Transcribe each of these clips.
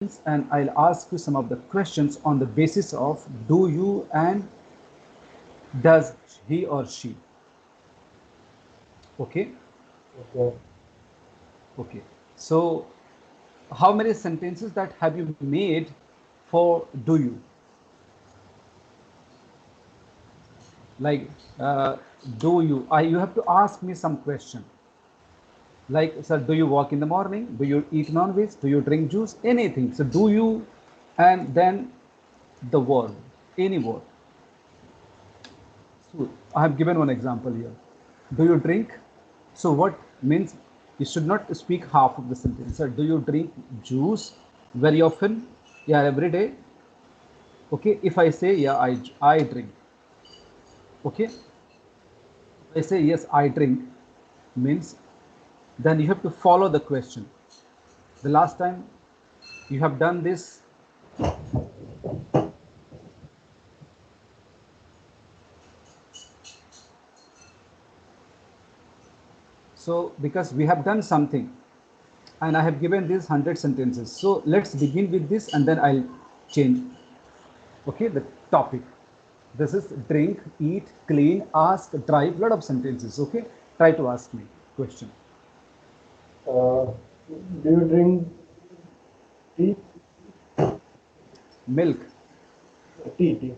and I'll ask you some of the questions on the basis of do you and does he or she. Okay. Okay. Okay. So how many sentences that have you made for do you? Like, uh, do you? You have to ask me some question. Like, sir, do you walk in the morning? Do you eat non-veg? Do you drink juice? Anything. So do you, and then the word, any word. So I have given one example here. Do you drink? So what means you should not speak half of the sentence. Sir, do you drink juice very often? Yeah, every day. Okay. If I say yeah, I drink. Okay. If I say yes, I drink, means then you have to follow the question. The last time you have done this, so because we have done something, and I have given these 100 sentences. So let's begin with this, and then I'll change. Okay, the topic. This is drink, eat, clean, ask, drive. Lot of sentences. Okay, try to ask me question. Do you drink tea? Milk. Tea.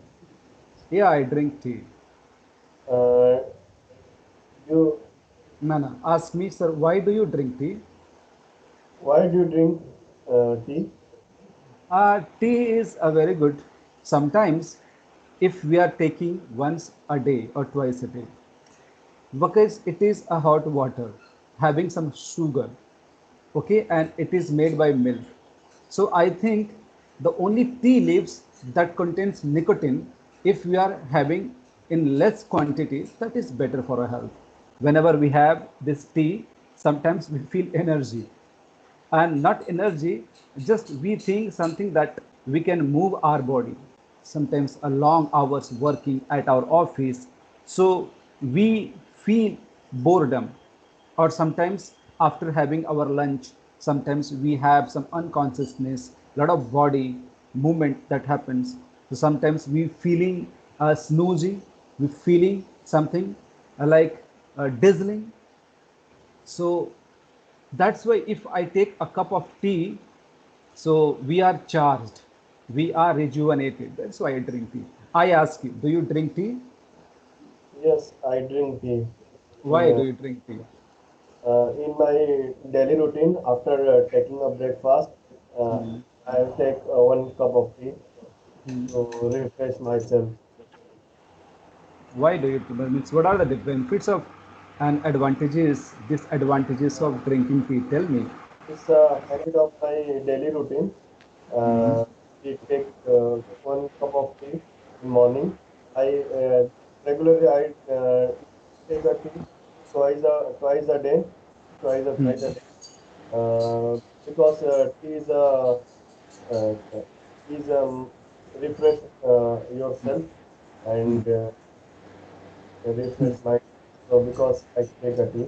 Yeah, I drink tea. Uh, you. No, no. Ask me, sir. Why do you drink tea? Why do you drink tea? Tea is a very good. Sometimes, if we are taking once a day or twice a day, because it is a hot water having some sugar, okay, and it is made by milk. So I think the only tea leaves that contains nicotine, if we are having in less quantity, that is better for our health. Whenever we have this tea, sometimes we feel energy, and not energy, just we think something that we can move our body, sometimes a long hours working at our office, so we feel boredom, or sometimes after having our lunch, sometimes we have some unconsciousness, lot of body movement that happens, so sometimes we feeling snoozing, we feeling something like dazzling. So that's why if I take a cup of tea, so we are charged, we are rejuvenated. That's why I drink tea. I ask you, do you drink tea? Yes, I drink tea. Why do you drink tea? In my daily routine, after taking a breakfast, uh, Hmm. I'll take one cup of tea Hmm. to refresh myself. Why do you means what are the benefits of and advantages, disadvantages Uh, of drinking tea? Tell me. it's a habit of my daily routine. Hmm. We take one cup of tea in morning. I regularly I take a tea twice a day, Hmm. twice a day. Because tea uh, is refresh yourself Hmm. and Hmm. refresh mind. So because I take a tea.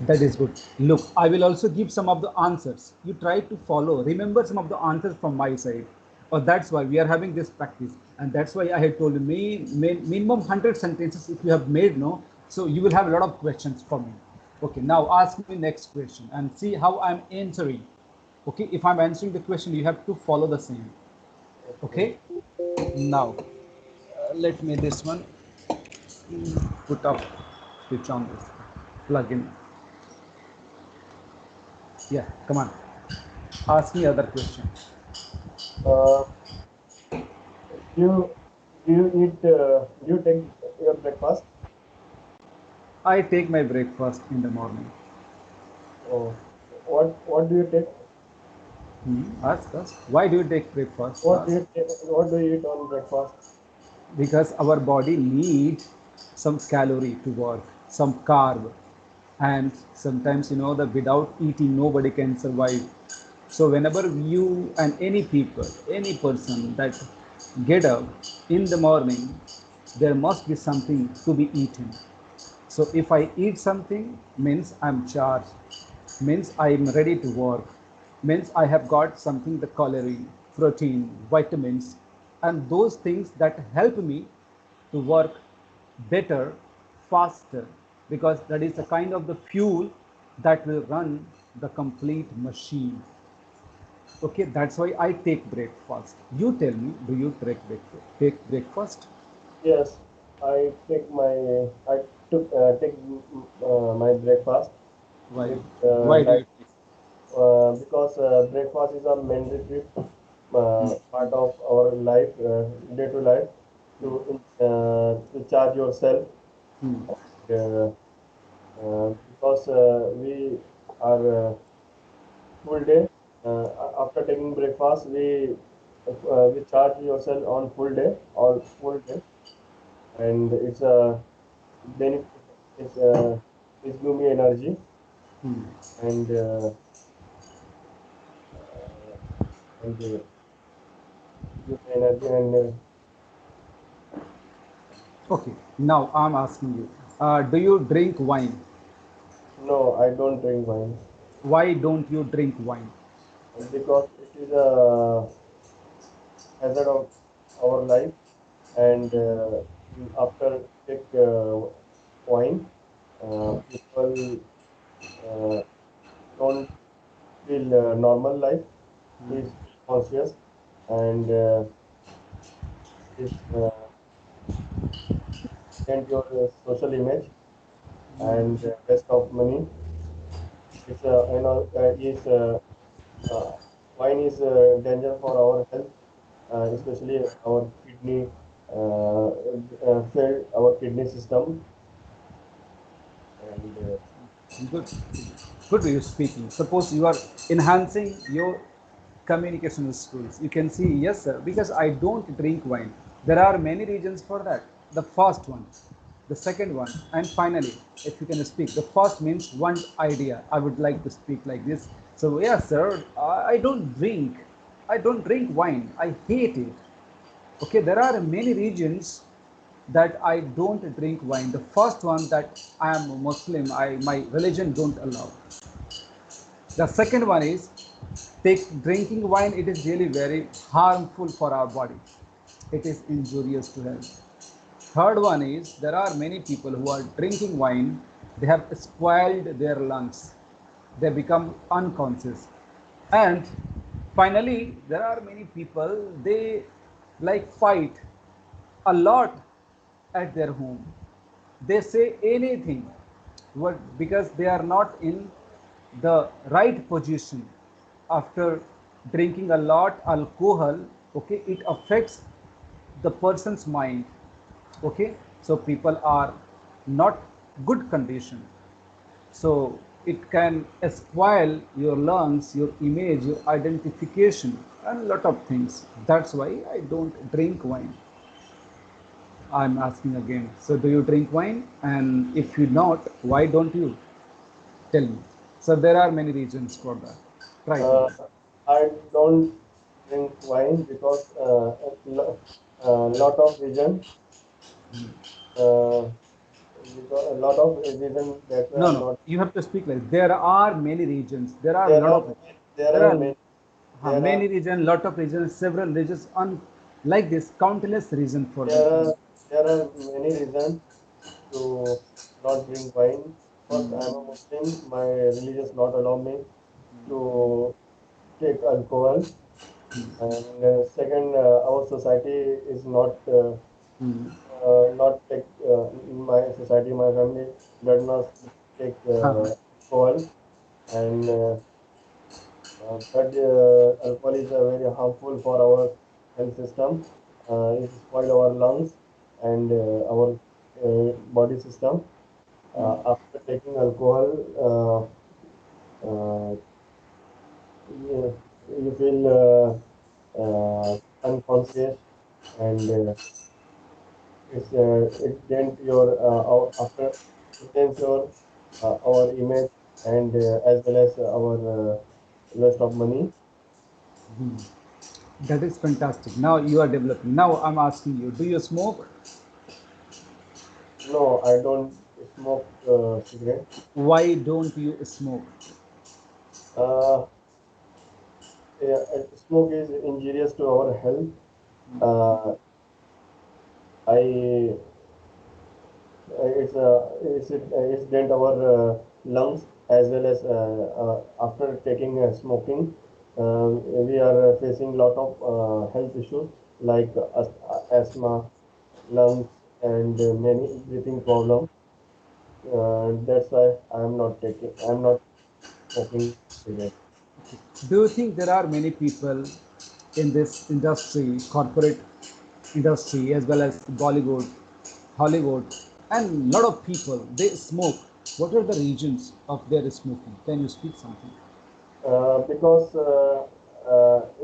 That is good. Look, I will also give some of the answers. You try to follow, remember some of the answers from my side. Or that's why we are having this practice. And that's why I had told you minimum 100 sentences if you have made, no, so you will have a lot of questions for me. Okay, now ask me next question and see how I'm answering. Okay, if I'm answering the question, you have to follow the same. Okay. Okay, now let me this one put up switch on this plug in. Yeah, come on. Ask me other question. Uh, do you do you take your breakfast? I take my breakfast in the morning. Oh, what do you take? Ask us. Why do you take breakfast? What do Ask. you take, what do you eat on breakfast? Because our body needs some calorie to work, some carb, and sometimes that without eating nobody can survive. So whenever you and any people, any person that get up in the morning, there must be something to be eaten. So if I eat something, means I'm charged, means I'm ready to work. means I have got something the calorie, protein, vitamins, and those things that help me to work better, faster, because that is a kind of the fuel that will run the complete machine. Okay, that's why I take breakfast. You tell me, do you take breakfast? Yes, I take my breakfast Why? with Why do like you take? because breakfast is a mandatory part of our life, day to life, to charge yourself. Hmm. Uh, because we are full day. After taking breakfast, we charge yourself on full day, all full day, and it's a benefit. It's give me energy Hmm. and uh, and give me energy and Okay, now I'm asking you, do you drink wine? no, I don't drink wine Why don't you drink wine? because it is a hazard of our life. And after take wine, people uh, don't feel normal life. Is conscious and is and your social image and waste of money. It's is uh, wine is danger for our health, especially our kidney, failed our kidney system and Good. Good way of speaking. Suppose you are enhancing your communication skills. You can see, yes, sir, because I don't drink wine. There are many reasons for that. The first one, the second one, and finally, if you can speak, the first means one idea. I would like to speak like this. So, yes, sir, I don't drink. I don't drink wine. I hate it. Okay, there are many regions that I don't drink wine. The first one that I am a Muslim, my religion don't allow. The second one is take drinking wine. It is really very harmful for our body. It is injurious to health. Third one is there are many people who are drinking wine. They have spoiled their lungs. They become unconscious. And finally, there are many people they like fight a lot at their home. They say anything what because they are not in the right position after drinking a lot alcohol. Okay, it affects the person's mind. Okay, so people are not good condition, so it can spoil your lungs, your image, your identification, and a lot of things. That's why I don't drink wine. I'm asking again. So, do you drink wine? And if you not, why don't you? Tell me. So, there are many reasons for that. Try to. uh, I don't drink wine because a lot of reason uh, because a lot of reason that's why No, I'm no. not. You have to speak like there are many regions. There are a There lot are of. there There are are many there are many regions, lot of regions, several regions. Like this, countless reason for there that. are there are many reasons to not drink wine. First, I'm a Muslim. My religious not allow me to take alcohol. And second, our society is Hmm. not take my society, my family does not take Huh. alcohol. And third, alcohol is very harmful for our health system. It spoil our lungs and our body system. After taking alcohol, uh, you feel unconscious and it dent your after it dents your our image and as well as our waste of money. That is fantastic. Now you are developing. Now I'm asking you, do you smoke? No, I don't smoke cigarette. Why don't you smoke? Uh, smoke is injurious to our health. Uh, I it's dent our lungs as well as after taking smoking, we are facing lot of health issues like asthma, lungs, and many breathing problems. That's why I'm not smoking cigarette. Do you think there are many people in this industry, corporate industry, as well as Bollywood, Hollywood, and a lot of people, they smoke? What are the reasons of their smoking? Can you speak something? Because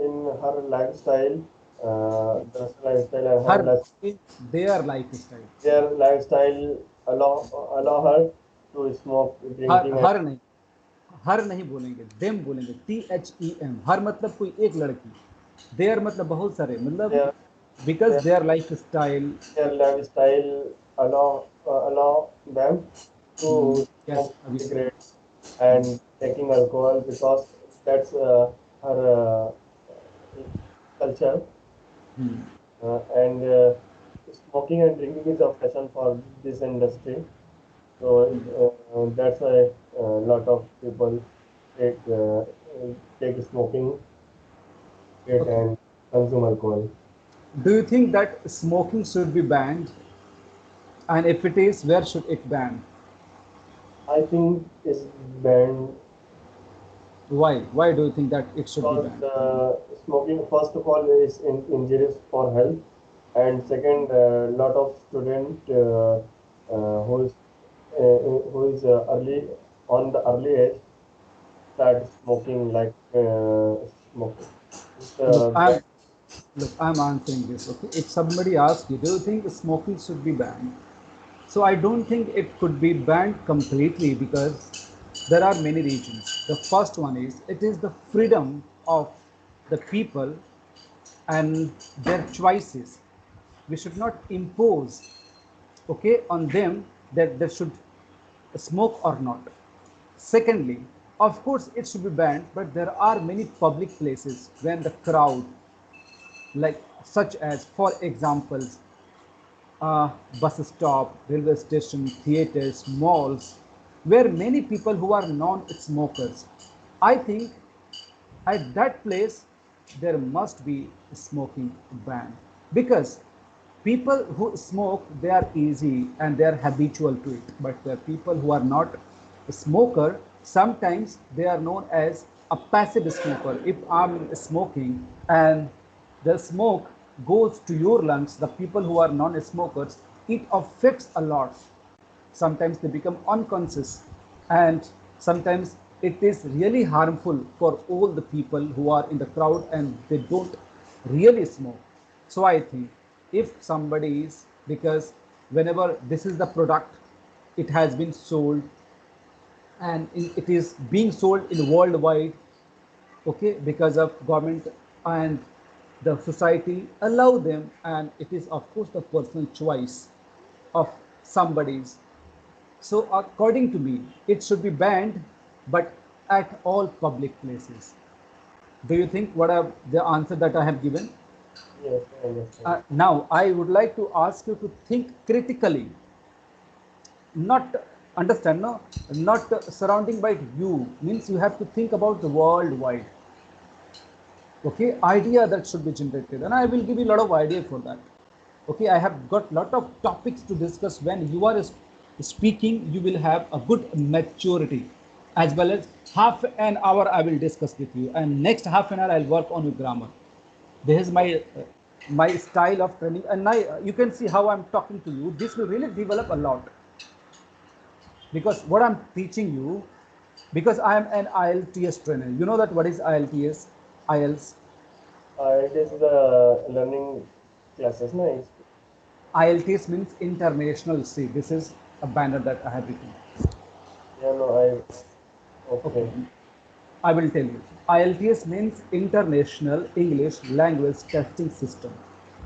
in her lifestyle, dress lifestyle and her Her lifestyle, means their lifestyle. their lifestyle allow allow her to smoke, her drinking, and हर नहीं, हर नहीं बोलेंगे, them बोलेंगे, THEM। हर मतलब कोई एक लड़की, there मतलब बहुत सारे, मतलब their because their, their life style. their lifestyle allow them to yes smoke अभी। cigarette and taking alcohol because that's her culture. And smoking and drinking is a passion for this industry. So that's why a lot of people take take smoking it Okay. and consume alcohol. Do you think that smoking should be banned? And if it is, where should it ban? I think it's banned Why? Why do you think that it should be because banned? smoking, first of all, is injurious for health, and second, lot of student who is early on the early age start smoking like smoking. It's Look, bad. I'm answering this. Okay. If somebody asks you, do you think smoking should be banned? So I don't think it could be banned completely because there are many reasons. The first one is it is the freedom of the people and their choices. We should not impose, okay, on them that they should smoke or not. Secondly, of course it should be banned, but there are many public places when the crowd, like such as for examples, bus stop, railway station, theaters, malls, where many people who are non-smokers, I think at that place there must be smoking ban, because people who smoke, they are easy and they are habitual to it, but the people who are not a smoker, sometimes they are known as a passive smoker. If I'm smoking and the smoke goes to your lungs, the people who are non-smokers, it affects a lot. Sometimes they become unconscious, and sometimes it is really harmful for all the people who are in the crowd and they don't really smoke. So I think if somebody is, because whenever this is the product, it has been sold and it is being sold in worldwide, okay, because of government and the society allow them, and it is of course the personal choice of somebody's. So according to me, it should be banned, but at all public places. Do you think what are the answer that I have given? Yes, I understand. Now I would like to ask you to think critically, not understand, no, not surrounding by you, means you have to think about the worldwide, okay, idea that should be generated, and I will give you a lot of idea for that. Okay, I have got lot of topics to discuss. When you are speaking, you will have a good maturity, as well as half an hour I will discuss with you, and next half an hour I'll work on your grammar. This is my style of training, and now you can see how I'm talking to you. This will really develop a lot, because what I'm teaching you, because I am an IELTS trainer. You know that what is IELTS? IELTS. It is the learning classes, nice. IELTS means international. See, this is a banner that I have written. Yeah, no, Okay, okay. I will tell you. IELTS means International English Language Testing System.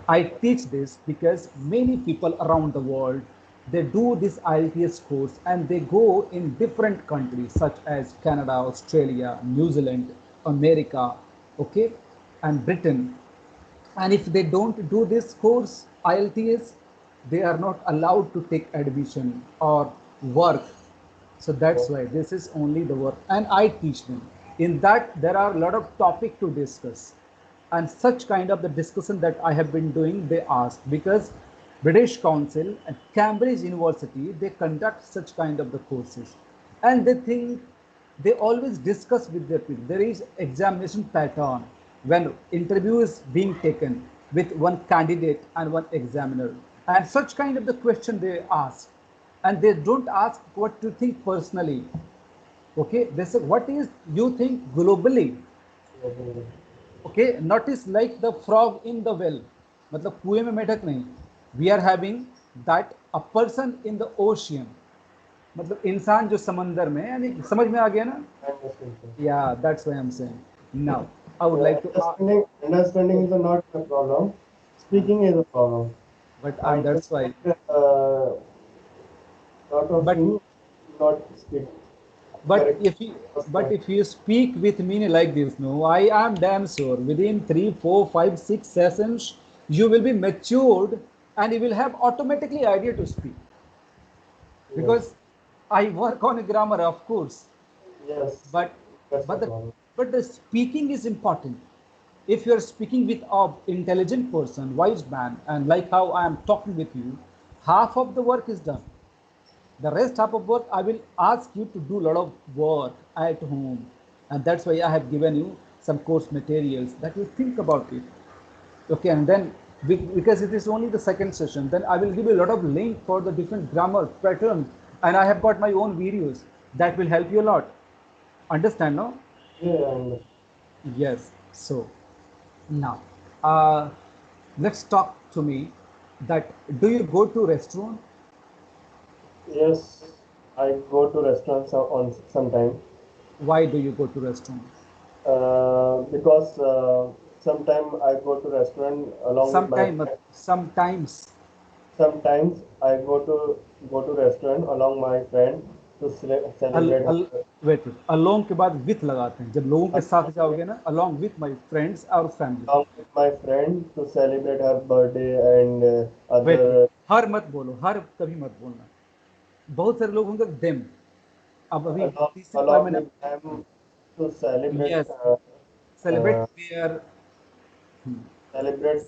I teach this because many people around the world, they do this IELTS course and they go in different countries such as Canada, Australia, New Zealand, America. okay, and Britain. And if they don't do this course, IELTS, they are not allowed to take admission or work. So that's why this is only the work, and I teach them. In that, there are a lot of topic to discuss, and such kind of the discussion that I have been doing, they ask because British Council and Cambridge University they conduct such kind of the courses, and they think they always discuss with their people. There is examination pattern when interview is being taken with one candidate and one examiner, and such kind of the question they ask, and they don't ask what to think personally. Okay, they say what is you think globally. Okay, notice like the frog in the well, मतलब कुएं में मेढक नहीं. We are having that a person in the ocean, मतलब इंसान जो समंदर में, यानी समझ में आ गया ना. I understand, sir. Yeah, that's why I'm saying. Now I would like to Understanding is not a problem. Speaking is a problem. but I that's why. cannot lot of But things not speak but correct. if you but if you speak with me like this, no, I am damn sure within 3, 4, 5, 6 sessions you will be matured and you will have automatically idea to speak because Yes, I work on a grammar, of course, yes, but that's the but the problem. but the speaking is important. If you are speaking with a intelligent person, wise man, and like how I am talking with you, half of the work is done. The rest half of work I will ask you to do a lot of work at home, and that's why I have given you some course materials that you think about it. Okay, and then because it is only the second session, then I will give you a lot of link for the different grammar pattern, and I have got my own videos that will help you a lot. Understand, no? Yeah, and Yes. So now, uh, let's talk to me that do you go to restaurant? yes, I go to restaurants on sometime Why do you go to restaurant? because sometime I go to restaurant along with my Sometimes, friend. sometimes. Sometimes I go to restaurant along my friend to अल, celebrate अल, her wait along के बाद with लगाते हैं. जब लोगों के साथ along जाओगे ना, along with my friends और family. with my friend to celebrate her birthday and wait wait other her मत बोलो, हर कभी मत बोलना. बहुत सारे लोग होंगे देम. अब अभी तीसरी बार along मैंने with them to celebrate yes celebrate uh, there. celebrate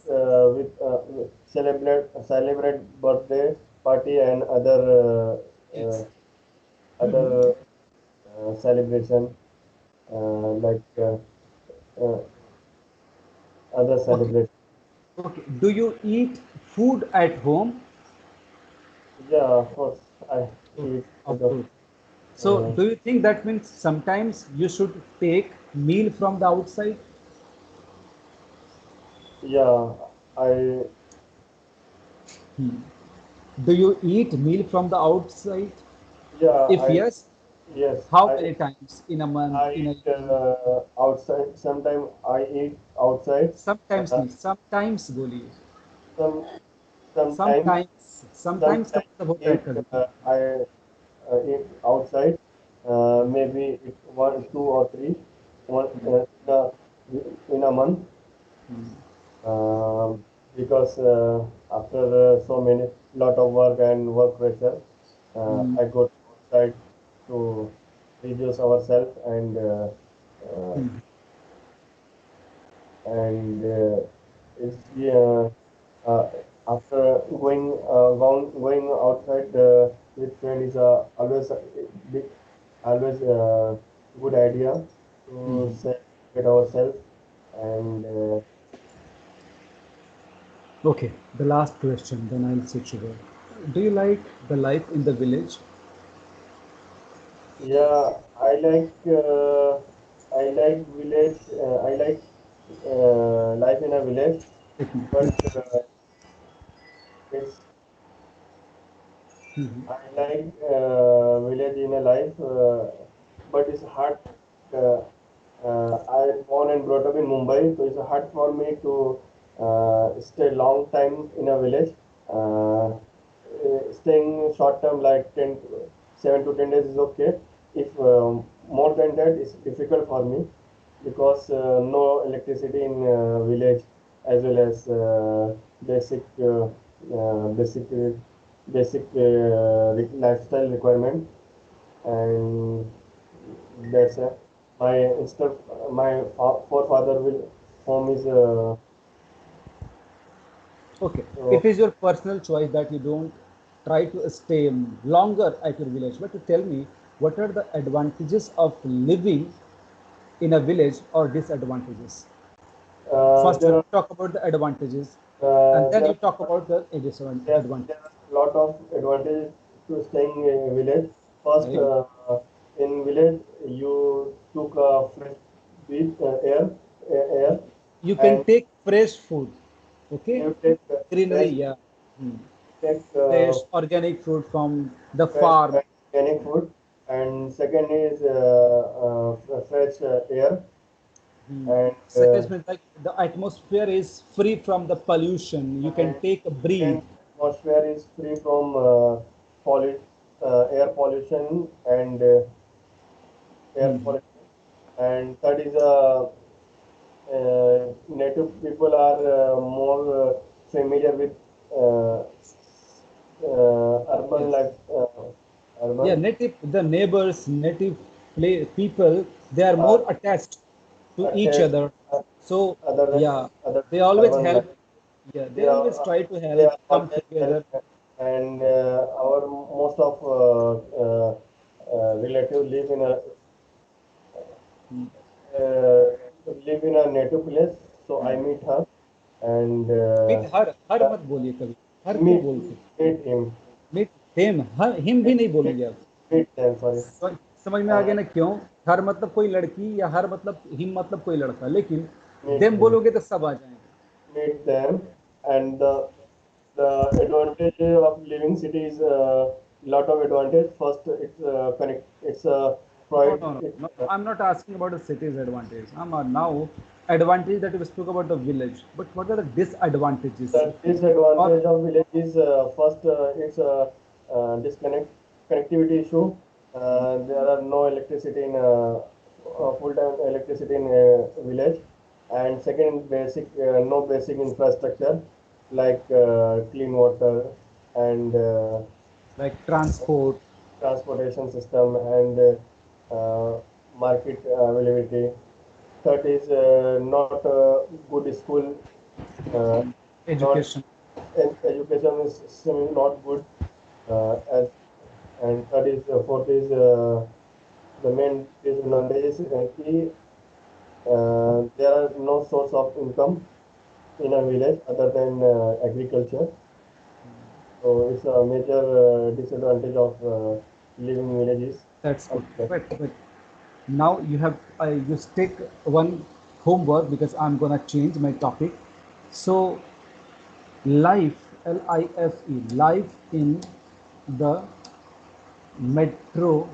celebrate birthday party and yes. other celebration like uh, other okay celebration. Okay. Do you eat food at home? Yeah, of course I eat Of the course. So uh, do you think that means sometimes you should take meal from the outside? yeah I Do you eat meal from the outside? yeah If I yes, yes how many times in a month, I in a eat year? outside. Sometimes I eat outside. Sometimes Uh, नहीं, sometimes बोलिए. some sometimes Sometimes, sometimes का sometimes मतलब होता है eat कभी. I eat outside. Maybe it's one, two, or three, one in a month. Because after so many lot of work and work pressure, I go outside to reduce ourselves uh, and it's uh, after going outside with friend is always big, always good idea to celebrate ourselves and Okay, the last question, then I'll switch over. Do you like the life in the village? yeah, I like village. I like life in a village, एक but minute. it's I like village in a life, but it's hard. Uh, I born and brought up in Mumbai, so it's hard for me to stay long time in a village. Staying short term like 7 to 10 days is okay. If more than that, it's difficult for me. because no electricity in village, as well as basic basic basic lifestyle requirement. And that's my instead my forefather will home is Okay, so, it is your personal choice that you don't try to stay longer at your village. But to tell me, what are the advantages of living in a village or disadvantages? First, there let's are talk about the advantages, and then there you are talk about the there disadvantages. are a lot of advantages to staying in village. First, Right? in village you took fresh breath, air, You can and take fresh food. Okay, you take greenery, fresh yeah. Hmm. take Fresh organic fruit from the fresh farm. organic food. And second is fresh air. Hmm. And Second, means like the atmosphere is free from the pollution. You can and take a breathe. second, atmosphere is free from air pollution and air Hmm. pollution. And third is native people are more familiar with uh, urban Yes. life, Yeah, urban native, the neighbors, native people, they are are more attached to each attached other. uh, So, other than yeah, other they than always urban help. life. Yeah, they They are always try to they help, are come always help, together. and our most of relative Hmm. uh, live in a native place. So I meet her and meet her uh, मत बोलिए कभी, हर क्यों meet बोलते? meet him. Meet him, her him भी Meet, नहीं meet, बोलेंगे आप। meet them. Sorry. समझ में आ गया And ना क्यों? हर मतलब कोई लड़की या हर मतलब हिम मतलब कोई लड़का, लेकिन meet देम him. बोलोगे तो सब आ जाएंगे। Meet them. And the advantage of living city is lot of advantage. First, it's connect. It's No, provide. no, no, It's no. I'm not asking about the city's advantage. I'm now advantage that we spoke about the village. But what are the disadvantages? the Or disadvantage of village is first it's a connectivity issue. There are no electricity in full-time electricity in village, and second basic no basic infrastructure like clean water and like transport. transportation system and market availability. Third is not good school. Uh, not Education. education is still not good as and third is fourth is the main disadvantage is key there are no source of income in a village other than agriculture, so it's a major disadvantage of living in villages. That's good. Okay. But now you have you take one homework because I'm gonna change my topic. So life, life, life in the metro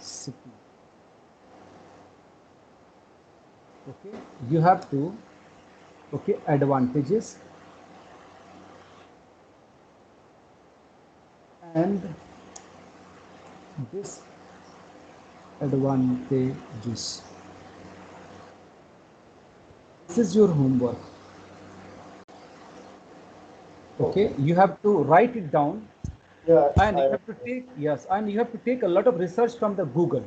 city. Okay, you have to, okay, advantages and disadvantages. This is your homework. Okay, Okay. you have to write it down, Yeah, and you I have to take, yes, and you have to take a lot of research from the Google.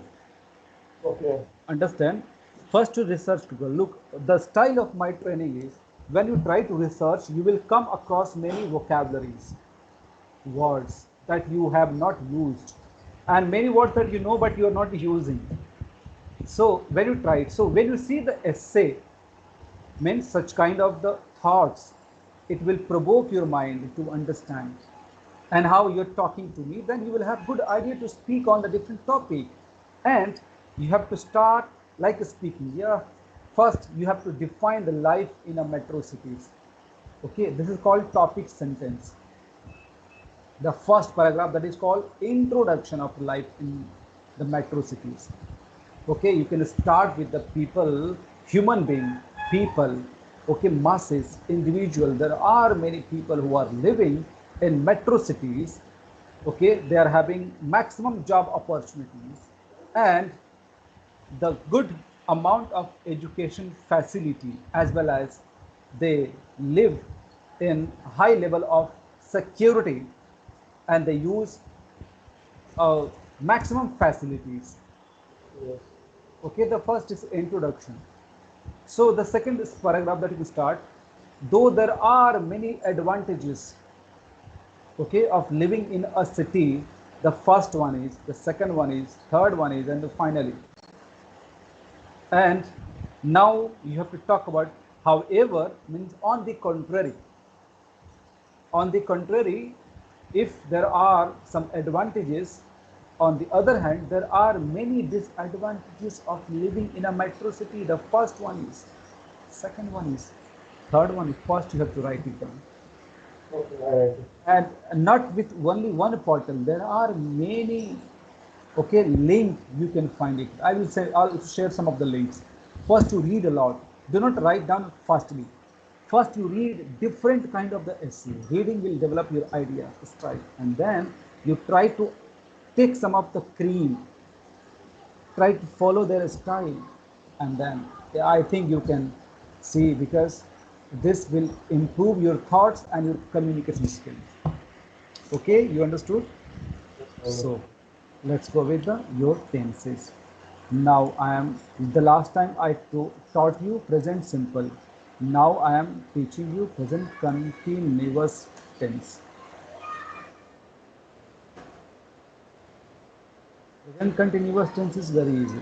okay. Understand? First to research Google. Look, the style of my training is when you try to research, you will come across many vocabularies, words that you have not used, and many words that you know but you are not using. So when you try it, so when you see the essay, means such kind of the thoughts, it will provoke your mind to understand and how you're talking to me, then you will have good idea to speak on the different topic. And you have to start like speaking. Yeah, first you have to define the life in a metro cities. Okay, this is called topic sentence. The first paragraph, that is called introduction of life in the metro cities. Okay, you can start with the people, human being, people, okay, masses, individual. There are many people who are living in metro cities. Okay, they are having maximum job opportunities and the good amount of education facility, as well as they live in high level of security, and they use maximum facilities. Yes. Okay, the first is introduction. So the second is paragraph that you start. Though there are many advantages, okay, of living in a city, the first one is, the second one is, third one is, and the finally. And now you have to talk about, however, means on the contrary, if there are some advantages, on the other hand, there are many disadvantages of living in a metro city. The first one is, second one is, third one is, first you have to write it down. Okay, I write it. And not with only one portal, there are many, okay, link you can find it. I will say, I'll share some of the links. First you read a lot, do not write down fastly. First you read different kind of the essay. Reading will develop your idea style, and then you try to take some of the cream, try to follow their style, and then I think you can see, because this will improve your thoughts and your communication skills. Okay, you understood? Yes, I So understood. let's go with the your tenses. Now I am, the last time I taught you present simple. Now I am teaching you present continuous tense. Present continuous tense is very easy.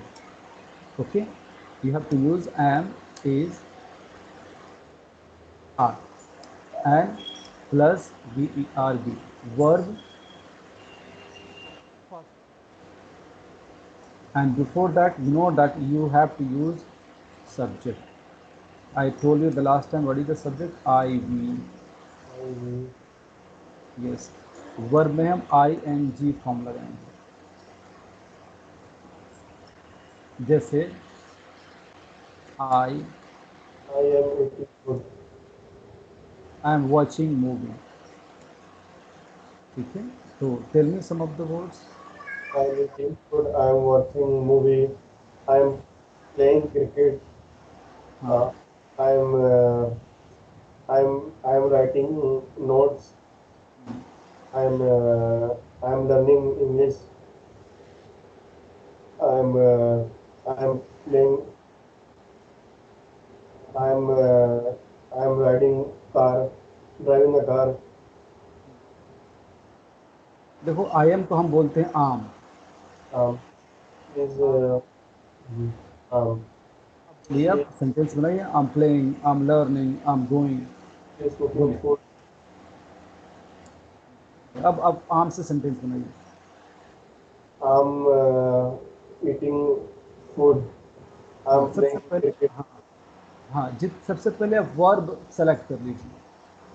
Okay, you have to use am, is, are, and plus verb, verb, and before that you know that you have to use subject. I told you the last time what is the subject, I, we. I, yes, verb में हम I N G form लगाएंगे, जैसे I I am eating food. I am watching movie. ठीक है, तो tell me some of the words. I am eating food. I am watching movie. I am playing cricket. हाँ, Uh, I am I am writing notes. I am learning English. I am playing. I am I am riding car, driving a car. देखो I am को हम बोलते हैं आम. Um, is um, बोलिए, she आप sentence बनाइए. I am playing, I am learning, I am going. is cooking बोलिए, food. अब आम से सेंटेंस बनाइए. I'm eating food. हाँ, I'm सबसे playing पहले, cricket. हाँ, हाँ, सबसे पहले आप वर्ब सेलेक्ट कर लीजिए.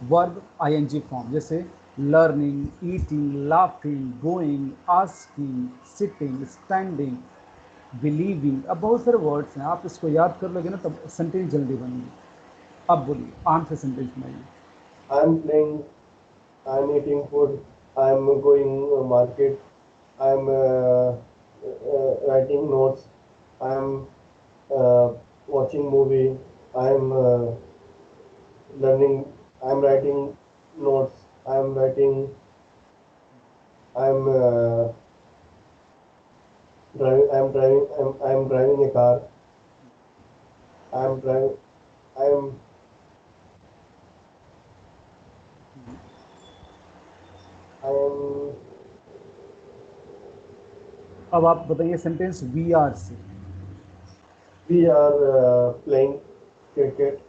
वर्ब आईएनजी फॉर्म, जैसे learning, eating, laughing, going, asking, sitting, standing, believing. अब बहुत सारे वर्ड्स हैं, आप इसको याद कर लोगे ना तब सेंटेंस जल्दी बनेंगे. अब बोलिए, आम से सेंटेंस बनाइए. I'm playing. I'm eating food. I'm going market. I'm writing notes. I'm watching movie. I'm learning. I'm writing notes. I'm writing. I'm driving. I'm driving. I'm driving a car. I'm driving. I'm I'm अब आप बताइए sentence we are से. we are playing cricket.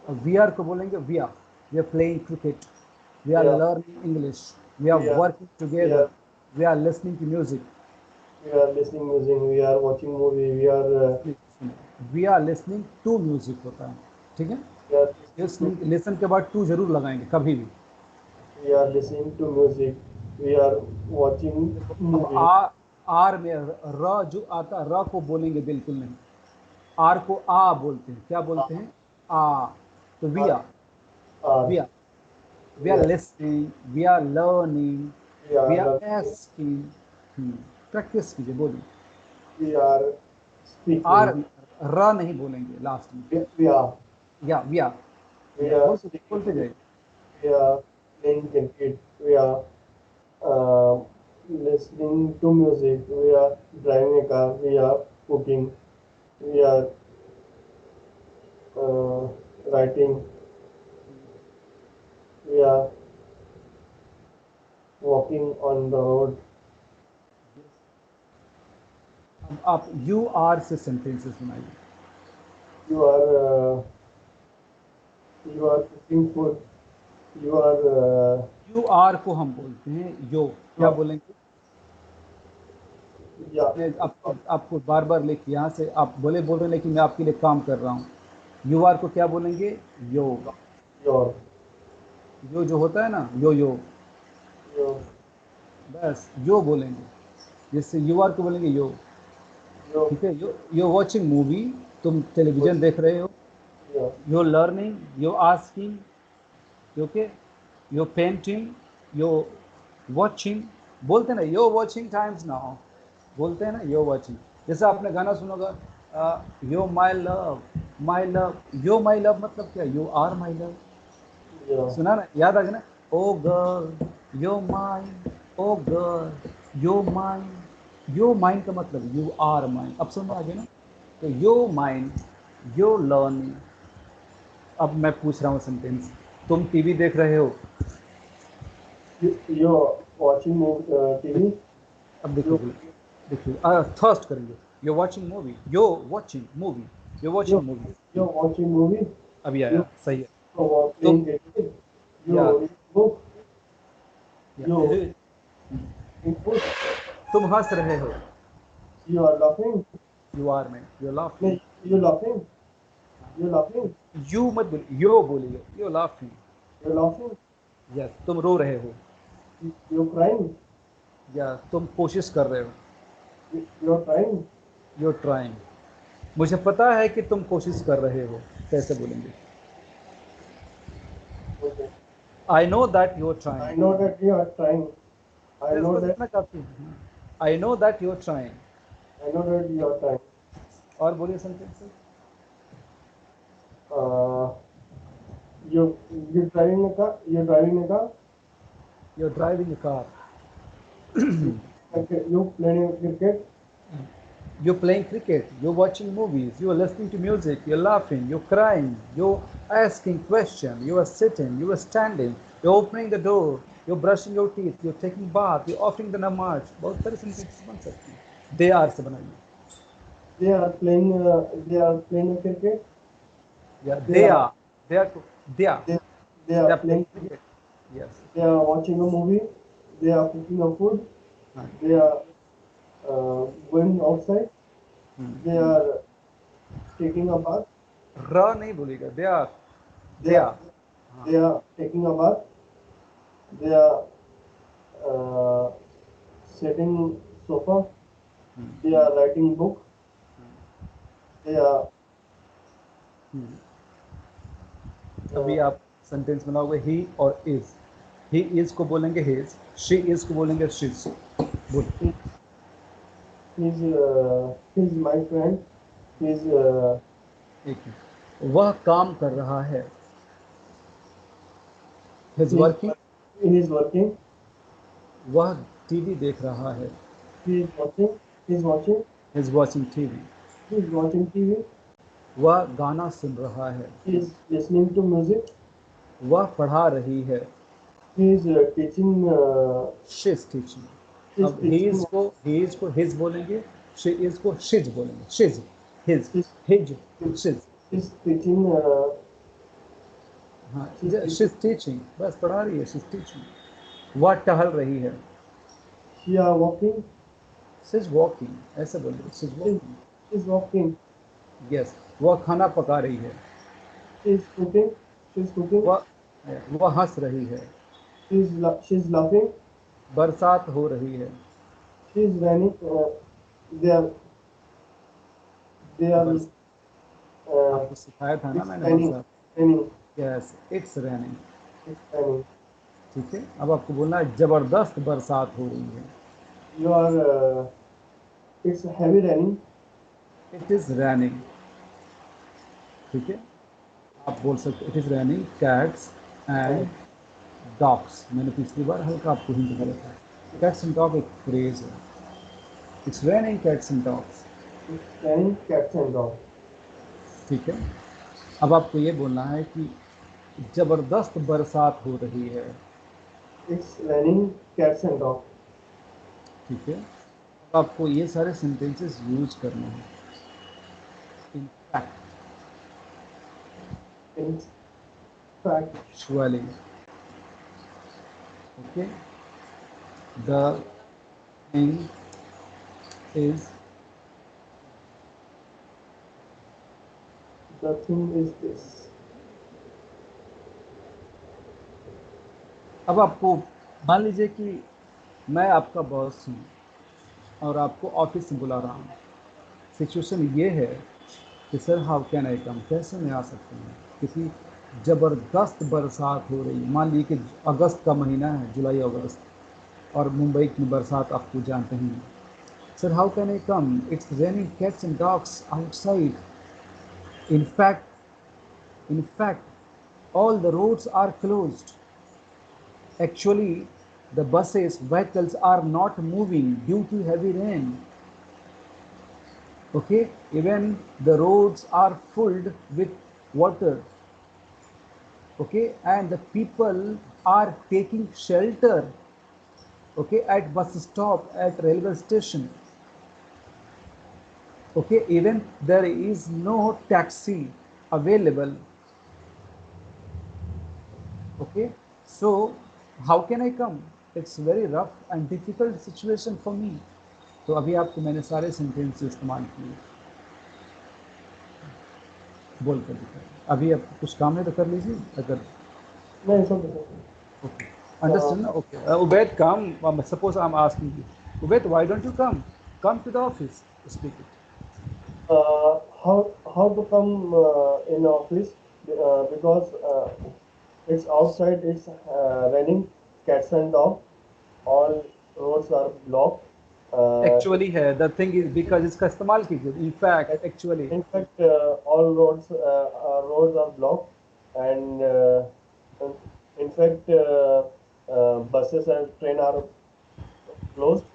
We are को बोलेंगे, we are playing cricket, we are We are learning English, we are we are working we together, are we are listening to music. we are listening music. We are watching movie. We are listening to music होता है. ठीक है, We are listening to listening, listen के बाद to जरूर लगाएंगे कभी भी. we are listening to music. We are watching देखो अब movie. आर में र जो आता, र को बोलेंगे बिल्कुल नहीं. आर को आ बोलते हैं. क्या बोलते हैं? आ. तो we Are are, are we are, we we are are listening, we are learning, we we are are learning. Asking. Practice कीजिए, बोलिए. We are are, speaking. र नहीं बोलेंगे लास्ट में। we are या we या are बोलते जाइए। we are playing cricket. We are uh, listening to music. We are driving a car. We are cooking. We are uh, writing. We are walking on the road. अब आप you are से sentences बनाइए। You are you are cooking food. You are you are को हम बोलते हैं यो। क्या you बोलेंगे? yeah मैं आपको बार बार लिख, यहाँ से आप बोल रहे हैं लेकिन मैं आपके लिए काम कर रहा हूँ। यू आर को क्या बोलेंगे? यो। your यो जो होता है ना, यो your बस यो बोलेंगे। जिससे यू आर को बोलेंगे यो। your ठीक है, यो वॉचिंग मूवी, तुम टेलीविजन देख रहे हो। yeah यो लर्निंग, यो आस्किंग, ओके, यो पेंटिंग, यो वॉचिंग। बोलते हैं ना यो वॉचिंग टाइम्स नाउ, बोलते हैं ना यो वॉचिंग। जैसे आपने गाना सुना होगा, यो my love, yo my love मतलब क्या? You are my love. yeah सुना ना, याद आ गया ना? Oh girl you're mine, oh girl you're mine. You're mine का मतलब यू आर माइन। अब समझ में आ गया ना? तो यो माइन, यो लर्निंग। अब मैं पूछ रहा हूँ सेंटेंस, तुम टीवी देख रहे हो। you're watching TV. अब देखिए You बोलो, देखिए थर्स्ट करेंगे। You watching movie, yo watching movie, you you watching movie. you're watching movie. अभी You आया, सही है। are तुम playing cricket. या, You read book. या You eat food. तुम हंस रहे हो। You are laughing. You are में you laughing. No, you laughing. You laughing. You मत बोलिए, यो बोलिए, you laughing. You're laughing. Yes, तुम रो रहे हो। You're crying. या तुम कोशिश कर रहे हो। You're trying. You trying. मुझे पता है कि तुम कोशिश कर रहे हो। कैसे बोलेंगे? Okay. I know that you are I trying. know that you are trying. I बस know बस that इतना काफी है। I know that you are trying. I know that you are trying. और बोलिए sentence. Uh, you're driving a car. You're driving a car. You are driving a car. Okay, you playing cricket. You're playing cricket, you're watching movies, you're listening to music, you're laughing, you're crying, you're asking questions, you are sitting, you are standing, you're opening the door, you're brushing your teeth, you're taking bath, you're offering the namaz। बहुत सारे sentence बन सकते हैं। They are से बनाइए। They are playing. They are playing cricket. या They are they are they are they, they they are are playing playing cricket. Cricket. Yes. They are watching a movie. They are cooking a food. हाँ। They are going outside. They are taking a bath. र नहीं बोलेगा, they are, They they are are. हाँ। they are taking a bath. They are uh, sitting sofa. They are writing book. They are अभी आप sentence बनाओगे ही और is. He is को बोलेंगे हिज, शी इज को बोलेंगे शीज। बोल। he, he's my friend. He's एक मिनट। वह काम कर रहा है। His he's working. he's working. वह टीवी देख रहा है। He's watching. He's watching. His watching TV. He's watching TV. वह गाना सुन रहा है। He's listening to music. वह पढ़ा रही है। He's teaching. She is teaching. He's अब teaching. ही इज को हिज बोलेंगे, शी इज को शिज बोलेंगे। She's, he's, He's, he's, she's. he's teaching. हाँ, She's she teaching. Is teaching, बस पढ़ा रही है, शी इज टीचिंग। वह टहल रही है। She are walking. She is walking, ऐसे बोलिए, she is She's, walking. she's walking. Yes. वह खाना पका रही है। She's cooking. She's cooking. वह हंस रही है। She's laughing. बरसात हो रही है। She's running. They are they are बरस uh, आपको सिखाया था ना it's मैंने raining. बरसात। Raining. Yes, it's raining. It's raining. ठीक है, अब आपको बोलना है जबरदस्त बरसात हो रही है। You are. It's heavy raining. It is raining. ठीक है, आप बोल सकते it is raining cats right. And dogs. मैंने पिछली बार हल्का आपको हिंट दिया था। कैट्स एंड डॉग एक फ्रेज है। It's raining cats and dogs. It's raining cats and dogs. ठीक है, अब आपको ये बोलना है कि ज़बरदस्त बरसात हो रही है। It's raining cats and dogs. ठीक है, अब आपको ये सारे सेंटेंसेस यूज करने हैं। In fact, In fact, actually, okay, the thing is. the thing is this. अब आपको मान लीजिए कि मैं आपका बॉस हूँ और आपको ऑफिस में बुला रहा हूँ। सिचुएशन ये है कि सर हाउ कैन आई कम, कैसे मैं आ सकता हूँ, क्योंकि ज़बरदस्त बरसात हो रही है। मान लीजिए कि अगस्त का महीना है, जुलाई अगस्त, और मुंबई में बरसात आपको जानते ही हैं। Sir how can I come, it's raining cats and dogs outside. In fact, all the roads are closed. Actually, the buses, vehicles are not moving due to heavy rain. Okay, even the roads are filled with water. Okay, and the people are taking shelter. Okay, at bus stop, at railway station. Okay, even there is no taxi available. Okay, so how can I come? It's very rough and difficult situation for me. तो अभी आपको मैंने सारे sentence इस्तेमाल किए, बोल कर दिखाया। अभी आप कुछ काम है तो कर लीजिए अगर। No, it's okay. It's okay. Okay, Uh, understand ना? Okay, Ubaid come, suppose I am asking you, Ubaid why don't you come to the office, speak it. how to come in office because it's outside. It's raining cats and dog. All roads are blocked. Uh, actually है, the thing is because इसका इस्तेमाल कीजिए, in fact, actually. in fact, all roads are blocked, and in fact, buses and train are closed.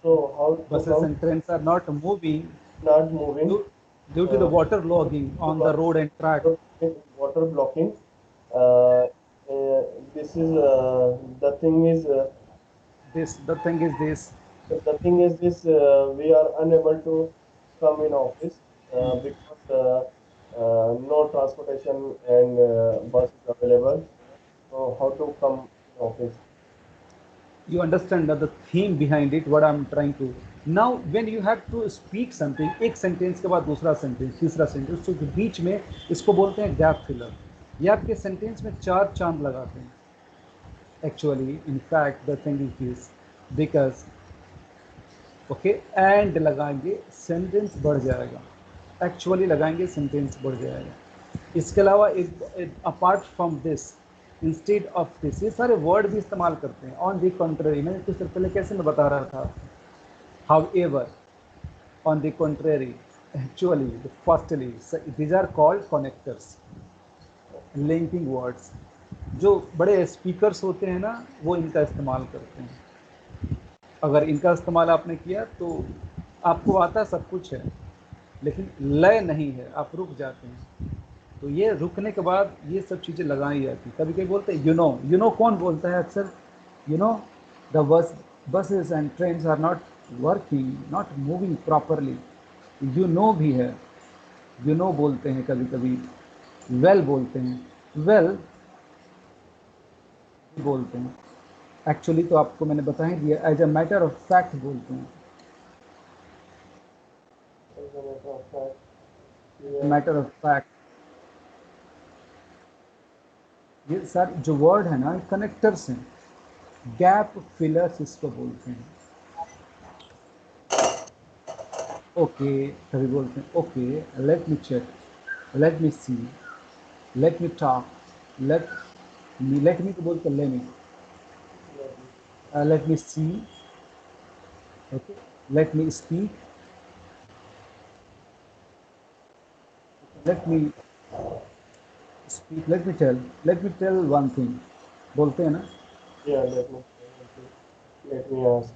So how to Buses come? and trains are not moving Not moving. due, due to the Uh, water logging on the road and track. water blocking. Uh, this is the thing is The thing is this. the thing is this we are unable to come in office because no transportation and bus is available. So how to come in office? You understand that the theme behind it, what I'm trying to now, when you have to speak something, एक sentence के बाद दूसरा sentence, तीसरा sentence, तो बीच में इसको बोलते हैं गैप फिलर। ये आपके सेंटेंस में चार चांद लगाते हैं। Actually, in fact, the thing is this, because, okay, and लगाएंगे सेंटेंस बढ़ जाएगा। एक्चुअली लगाएंगे सेंटेंस बढ़ जाएगा। इसके अलावा एक apart from this, instead of this, ये सारे वर्ड भी इस्तेमाल करते हैं। ऑन द कंट्री, मैंने कुछ देर पहले कैसे मैं बता रहा था, however, on the contrary, actually, firstly, these are called connectors, linking words. जो बड़े स्पीकर्स होते हैं ना, वो इनका इस्तेमाल करते हैं। अगर इनका इस्तेमाल आपने किया तो आपको आता सब कुछ है, लेकिन लय नहीं है, आप रुक जाते हैं। तो ये रुकने के बाद ये सब चीज़ें लगाई जाती। कभी कभी बोलते हैं यू नो कौन बोलता है अक्सर? You know the buses and trains are not working, not moving properly. You know भी है, यू नो बोलते हैं कभी कभी। वेल बोलते हैं, वेल बोलते हैं। एक्चुअली तो आपको मैंने बता ही दिया, as a matter of fact बोलते हैं। As a matter of fact, as we a are matter of fact, ये सर जो वर्ड है ना, कनेक्टर्स हैं, गैप फिलर्स इसको बोलते हैं। ओके, तभी बोलते हैं okay, let me check, let me see, let me talk, let me तो बोलते let me see, okay, let me speak, Let me speak. Let me tell. Let me tell one thing. बोलते हैं ना? Yeah, let me say one thing. Let me ask.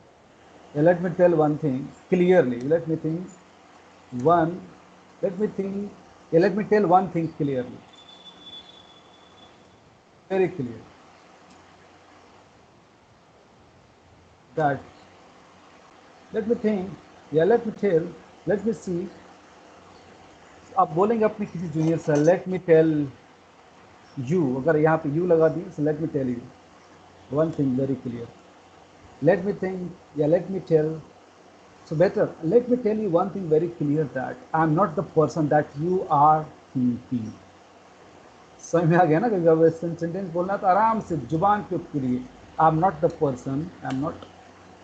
Yeah, let me tell one thing clearly. Let me think one. Let me think. Yeah, let me tell one thing clearly. Very clear. That. Let me think. Yeah, let me tell. Let me see. आप बोलेंगे अपने किसी junior से let me tell you, अगर यहाँ पे you लगा दी so let me tell you one thing very clear. Let me think, yeah, let me tell. So better, let me tell you one thing very clear that I am not the person that you are thinking. समझ में आ गया ना? कभी western sentence बोलना तो आराम से जुबान पे के लिए आई am not the person, I am not.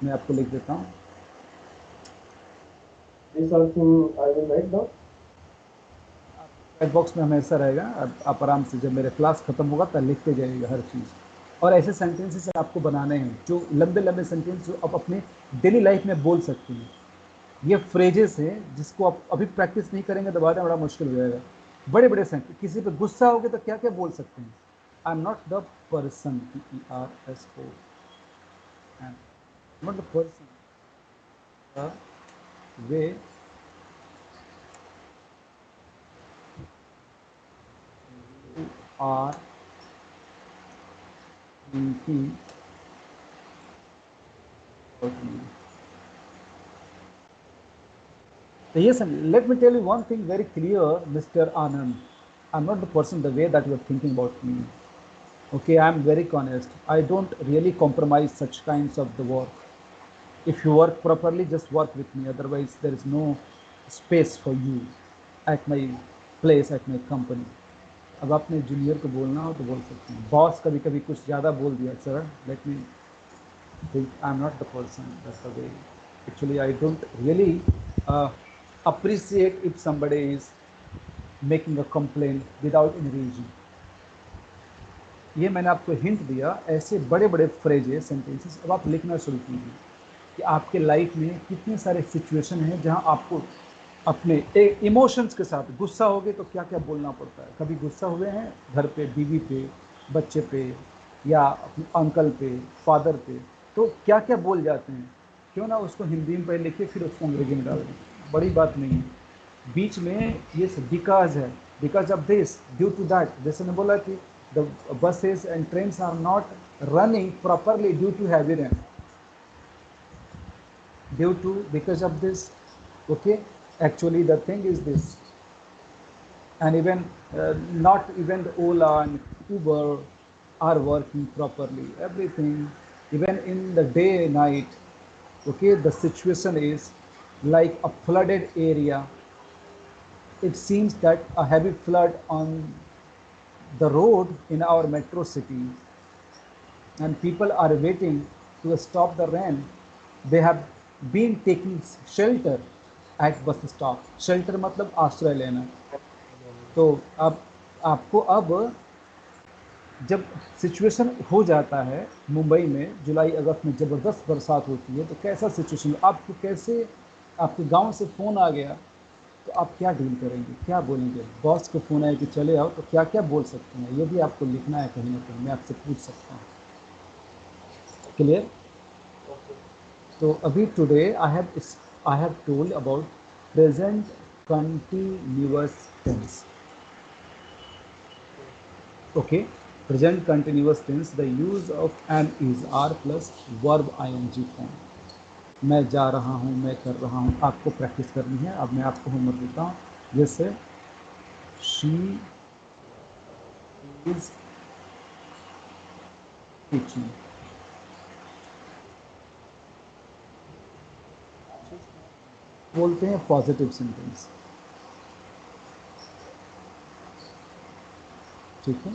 मैं आपको लिख देता हूँ. This all thing I will write down. Chat box में हमेशा रहेगा. आप आराम से जब मेरे क्लास खत्म होगा तब लिखते जाइएगा हर चीज़. और ऐसे सेंटेंसेस आपको बनाने हैं जो लंबे लंबे सेंटेंस जो आप अपने डेली लाइफ में बोल सकते हैं. ये फ्रेजेस हैं जिसको आप अभी प्रैक्टिस नहीं करेंगे तो बाद में बड़ा मुश्किल हो जाएगा. बड़े बड़े सेंटेंस, किसी पे गुस्सा हो गया तो क्या क्या बोल सकते हैं? I am not the person, PERSO, I am not the person the way you are thinking about me. Yes, and let me tell you one thing very clear, Mr. Anand. I'm not the person the way that you are thinking about me. Okay, I'm very honest. I don't really compromise such kinds of the work. If you work properly, just work with me. Otherwise, there is no space for you at my place, at my company. अब आपने junior को बोलना हो तो बोल सकते हैं. Boss कभी कभी कुछ ज़्यादा बोल दिया, sir let me think I'm not the person. That's the way. Actually, I don't really uh, appreciate if somebody is making a complaint without any reason. ये मैंने आपको हिंट दिया. ऐसे बड़े बड़े फ्रेजेस सेंटेंसेस अब आप लिखना शुरू कीजिए कि आपके लाइफ में कितने सारे सिचुएशन हैं जहां आपको अपने इमोशंस के साथ गुस्सा हो गए तो क्या क्या बोलना पड़ता है. कभी गुस्सा हुए हैं घर पे, बीवी पे, बच्चे पे, या अपने अंकल पे, फादर पे, तो क्या क्या बोल जाते हैं? क्यों ना उसको हिंदी में पहले लिखिए फिर उसको अंग्रेजी में डाल दें. बड़ी बात नहीं है. बीच में ये बिकॉज है, because of this, due to that. जैसे मैं बोला कि the buses and trains are not running properly due to heavy rain, due to, because of this. Okay, actually the thing is this. And even not even the Ola and Uber are working properly, everything, even in the day night. Okay, the situation is like a flooded area. It seems that a heavy flood on the road in our metro city, and people are waiting to stop the rain. They have been taking shelter at bus stop. Shelter मतलब आश्रय लेना. तो अब आपको अब जब situation हो जाता है मुंबई में जुलाई अगस्त में ज़बरदस्त बरसात होती है तो कैसा सिचुएशन आपको, कैसे आपके गांव से फ़ोन आ गया तो आप क्या डील करेंगे, क्या बोलेंगे? बॉस को फ़ोन आया कि चले आओ तो क्या क्या बोल सकते हैं? ये भी आपको लिखना है कहीं ना कहीं. मैं आपसे पूछ सकता हूँ. क्लियर? Okay. तो अभी today I have told about present continuous tense. Okay, present continuous tense, the use of am is are plus verb ing form. मैं जा रहा हूँ, मैं कर रहा हूँ, आपको प्रैक्टिस करनी है. अब मैं आपको होमवर्क देता हूँ. जैसे शी इज टीचिंग. बोलते हैं पॉजिटिव सेंटेंस. ठीक है,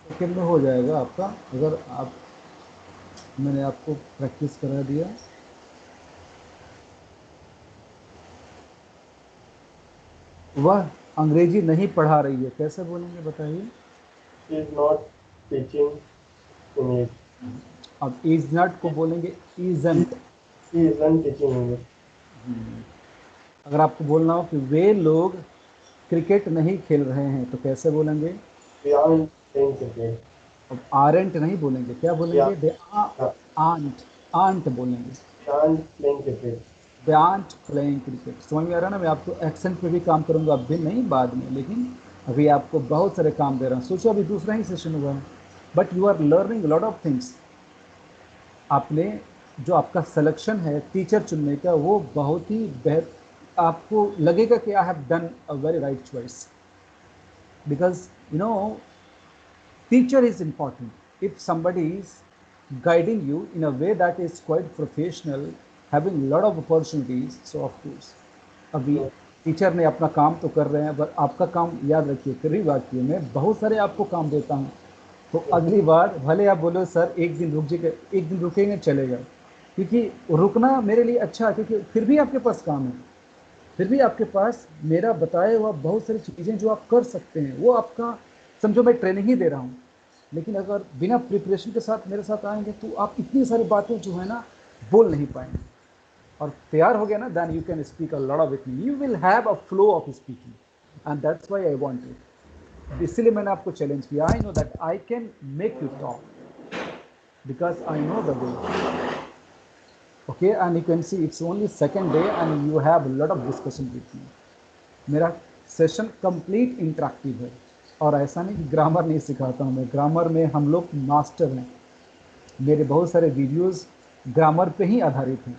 सेकेंड में हो जाएगा आपका. अगर आप, मैंने आपको प्रैक्टिस करा दिया. वह अंग्रेजी नहीं पढ़ा रही है, कैसे बोलेंगे बताइए? She is not teaching English. अब इज नॉट को बोलेंगे She, isn't. she isn't teaching English. अगर आपको बोलना हो कि वे लोग क्रिकेट नहीं खेल रहे हैं तो कैसे बोलेंगे? We aren't playing cricket. अब आरेंट नहीं बोलेंगे, क्या We are बोलेंगे? दे आंट, आंट बोलेंगे। we aren't playing cricket. They aren't playing cricket. समझ में आ रहा है ना? मैं आपको एक्सेंट पे भी काम करूंगा, अभी नहीं बाद में, लेकिन अभी आपको बहुत सारे काम दे रहा हूँ। सोचो अभी दूसरा ही सेशन हुआ है, but you are learning lot of things. आपने जो आपका सिलेक्शन है टीचर चुनने का, वो बहुत ही बेहतर, आपको लगेगा कि I have done a very right choice, because you know teacher is important. If somebody is guiding you in a way that is quite professional, having a lot of opportunities, so of course अभी So, teacher ने अपना काम तो कर रहे हैं, पर आपका काम याद रखिए, फिर भी बात की मैं बहुत सारे आपको काम देता हूँ, तो अगली बार भले आप बोलो सर एक दिन रुक जाइए, एक दिन रुकेंगे चलेगा, क्योंकि रुकना मेरे लिए अच्छा है, क्योंकि फिर भी आपके पास काम है, फिर भी आपके पास मेरा बताया हुआ बहुत सारी चीज़ें जो आप कर सकते हैं, वो आपका, समझो मैं ट्रेनिंग ही दे रहा हूँ, लेकिन अगर बिना प्रिपरेशन के साथ मेरे साथ आएंगे तो आप इतनी सारी बातें जो है ना बोल नहीं पाएंगे, और तैयार हो गया ना, then you can speak a lot of with me, you will have a flow of speaking, and that's why I wanted, इसलिए मैंने आपको चैलेंज किया। I know that I can make you talk because I know the way. Okay, and you can see it's only second day and you have a lot of discussion with me. मेरा session complete interactive है, और ऐसा नहीं कि grammar नहीं सिखाता हूँ मैं, ग्रामर में हम लोग मास्टर हैं, मेरे बहुत सारे वीडियोस ग्रामर पे ही आधारित हैं,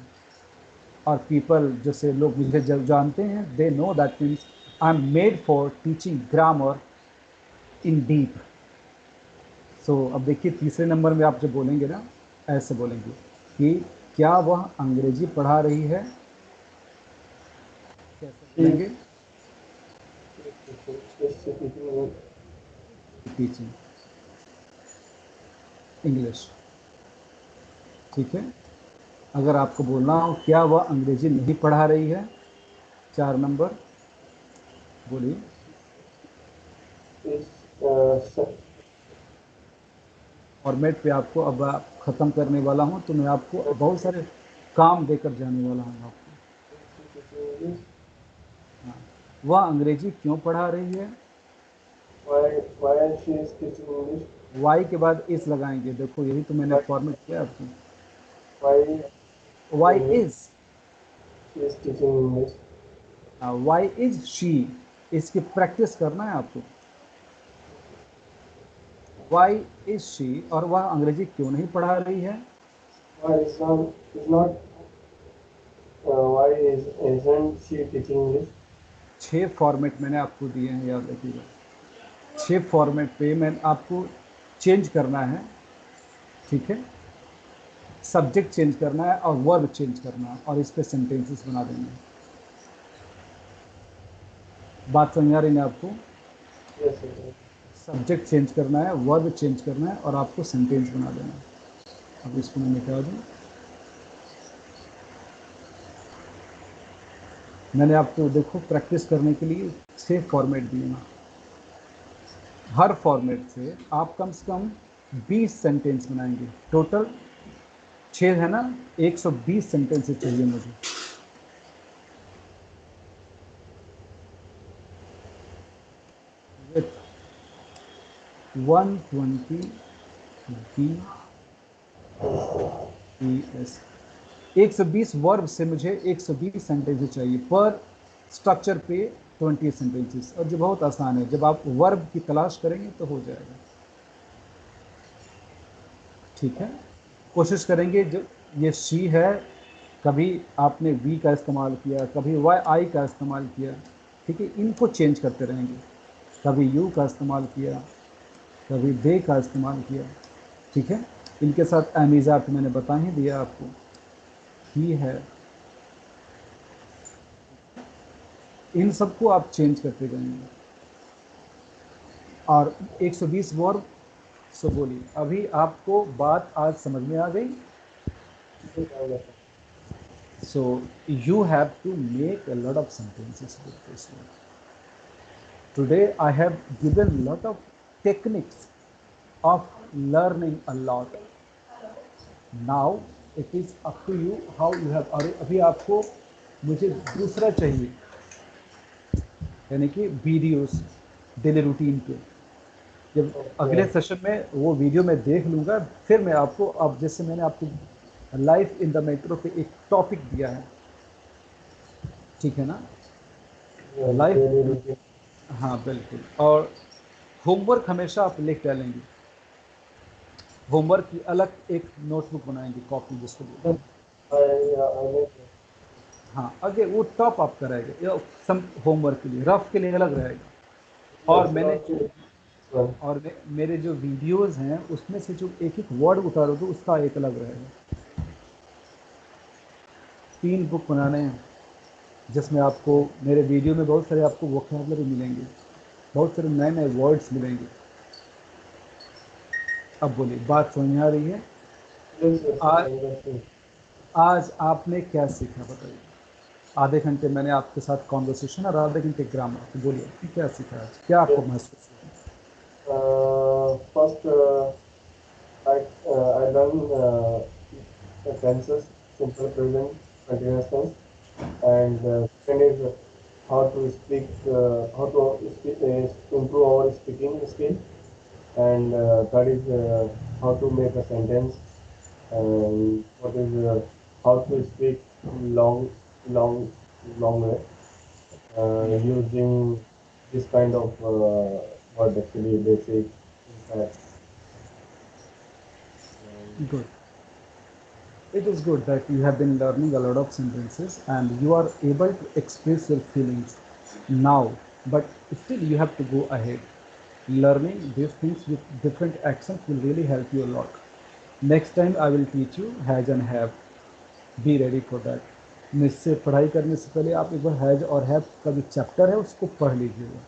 और पीपल जैसे लोग मुझे जब जानते हैं, they know that means I am made for teaching grammar in deep. So अब देखिए तीसरे नंबर में आप जब बोलेंगे ना, ऐसे बोलेंगे कि क्या वह अंग्रेजी पढ़ा रही है, कैसे she बोलेंगे? is teaching टीचिंग इंग्लिश, ठीक है। अगर आपको बोलना हो क्या वह अंग्रेजी नहीं पढ़ा रही है, 4 नंबर बोलिए। is फॉर्मेट पे आपको अब ख़त्म करने वाला हूँ, तो मैं आपको बहुत सारे काम देकर जाने वाला हूँ आपको। teaching English. हाँ, वह अंग्रेजी क्यों पढ़ा रही है? Why she is teaching English? Why के बाद इस लगाएंगे, देखो यही तो मैंने Why फॉर्मेट किया आपको। why why English? Is, She is teaching English. Why is she, इसकी प्रैक्टिस करना है आपको। वाई इज शी, और वह अंग्रेजी क्यों नहीं पढ़ा रही है? Why is not why isn't she teaching English? 6 format मैंने आपको दिए हैं, याद रखिएगा। 6 फॉर्मेट पे मैं आपको चेंज करना है, ठीक है। सब्जेक्ट चेंज करना है और वर्ब चेंज करना है, और इस पे सेंटेंसेस बना देंगे। बात समझ आ रही है आपको? Yes, yes. सब्जेक्ट चेंज करना है, वर्ब चेंज करना है, और आपको सेंटेंस बना देना है। अब इसको मैं मिटा दूँ। मैंने आपको देखो प्रैक्टिस करने के लिए 6 फॉर्मेट दिए हैं, हर फॉर्मेट से आप कम से कम 20 सेंटेंस बनाएंगे। टोटल 6 है ना, 120 सेंटेंस चाहिए मुझे। विथ 120 बी एस, 120 वर्ब से मुझे 120 सेंटेंसेस चाहिए पर स्ट्रक्चर पे 20 सेंटेंसेस, और जो बहुत आसान है, जब आप वर्ब की तलाश करेंगे तो हो जाएगा, ठीक है। कोशिश करेंगे, जो ये शी है, कभी आपने वी का इस्तेमाल किया, कभी वाई आई का इस्तेमाल किया, ठीक है, इनको चेंज करते रहेंगे। कभी यू का इस्तेमाल किया, कभी दे का इस्तेमाल किया, ठीक है। इनके साथ एमिज़ा तो मैंने बता ही दिया आपको, ही है, इन सबको आप चेंज करते जाएंगे। और 120 वर्ब। सो बोलिए, अभी आपको बात आज समझ में आ गई? Yes, I understand. So you have to make a lot of sentences with this one. Today I have given lot of techniques of learning a lot. Now it is up to you how you have, और अभी आपको मुझे दूसरा चाहिए, यानी कि videos daily routine के। जब अगले Okay. सेशन में वो वीडियो मैं देख लूँगा, फिर मैं आपको, अब जैसे मैंने आपको लाइफ इन द मेट्रो पे एक टॉपिक दिया है, ठीक है ना? Yeah, life, daily routine. हाँ बिल्कुल। और होमवर्क हमेशा आप लिख डालेंगे, होमवर्क की अलग एक नोटबुक बनाएंगे, कॉपी जिसको बोलते Yes, हैं। I make it. हाँ, आगे वो टॉप आप कराएंगे, या सम होमवर्क के लिए, रफ के लिए अलग रहेगा। और Yes, मैंने not जो, to one. मेरे जो वीडियोस हैं उसमें से जो एक एक वर्ड उतारोगे उसका एक अलग रहेगा। 3 बुक बनाने हैं, जिसमें आपको, Okay. मेरे वीडियो में बहुत सारे आपको वोकैबुलरी मिलेंगे, बहुत सारे नए नए वर्ड्स मिलेंगे। अब बोलिए, बात समझ में आ रही है? Yes, yes, आज interesting. आज आपने क्या सीखा बताइए? आधे घंटे मैंने आपके साथ कॉन्वर्सेशन और आधे घंटे ग्रामर, तो बोलिए आपने क्या सीखा आज, क्या आपको Yes. महसूस हुआ? First, I learned tenses, simple present, continuous tense, and second is how to speak, improve our speaking skill, and third is how to make a sentence, and what is how to speak long, long, long way using this kind of word actually basic, in fact. Um, Good. It is good that you have been learning a lot of sentences and you are able to express your feelings now, but still you have to go ahead. Learning these things with different accents will really help you a lot. Next time I will teach you has and have. Be ready for that. मुझसे पढ़ाई करने से पहले आप एक बार has और have का जो चैप्टर है उसको पढ़ लीजिएगा।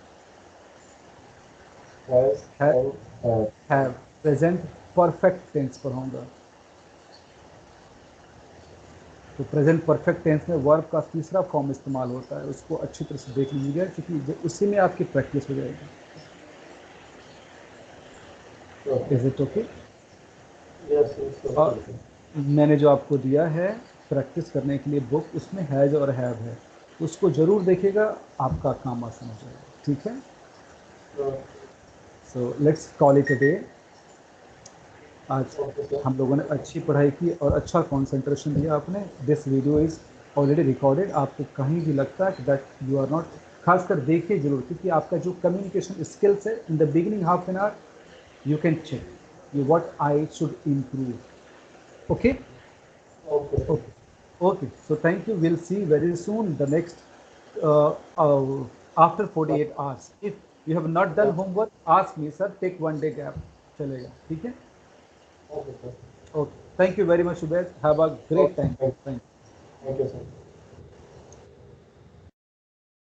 has and have. Have present perfect tense पढ़ाऊंगा। तो प्रेजेंट परफेक्ट टेंस में वर्ब का तीसरा फॉर्म इस्तेमाल होता है, उसको अच्छी तरह से देख लीजिएगा, क्योंकि उसी में आपकी प्रैक्टिस हो जाएगी। Okay. Is it okay? Yes, it's okay. और मैंने जो आपको दिया है प्रैक्टिस करने के लिए बुक, उसमें हैज और हैव है, उसको ज़रूर देखिएगा, आपका काम आसान हो जाएगा, ठीक है? So, so let's call it a day. आज okay, sir. हम लोगों ने अच्छी पढ़ाई की और अच्छा कंसंट्रेशन दिया आपने। This video is already recorded. आपको कहीं भी लगता है कि दैट यू आर नॉट, खासकर देखिए जरूर, क्योंकि आपका जो कम्युनिकेशन स्किल्स है in the beginning half an hour, you can check you what I should improve. Okay? Okay, sir. Okay. Okay. So thank you. We'll see very soon. The next after Bye. 48 hours. If you have not done Yeah. homework, ask me, sir. Take 1 day gap. चलेगा, ठीक है? Okay, sir. Okay. Thank you very much, Ubaid. Have a great Okay, time. thank Thank you. thank you, sir.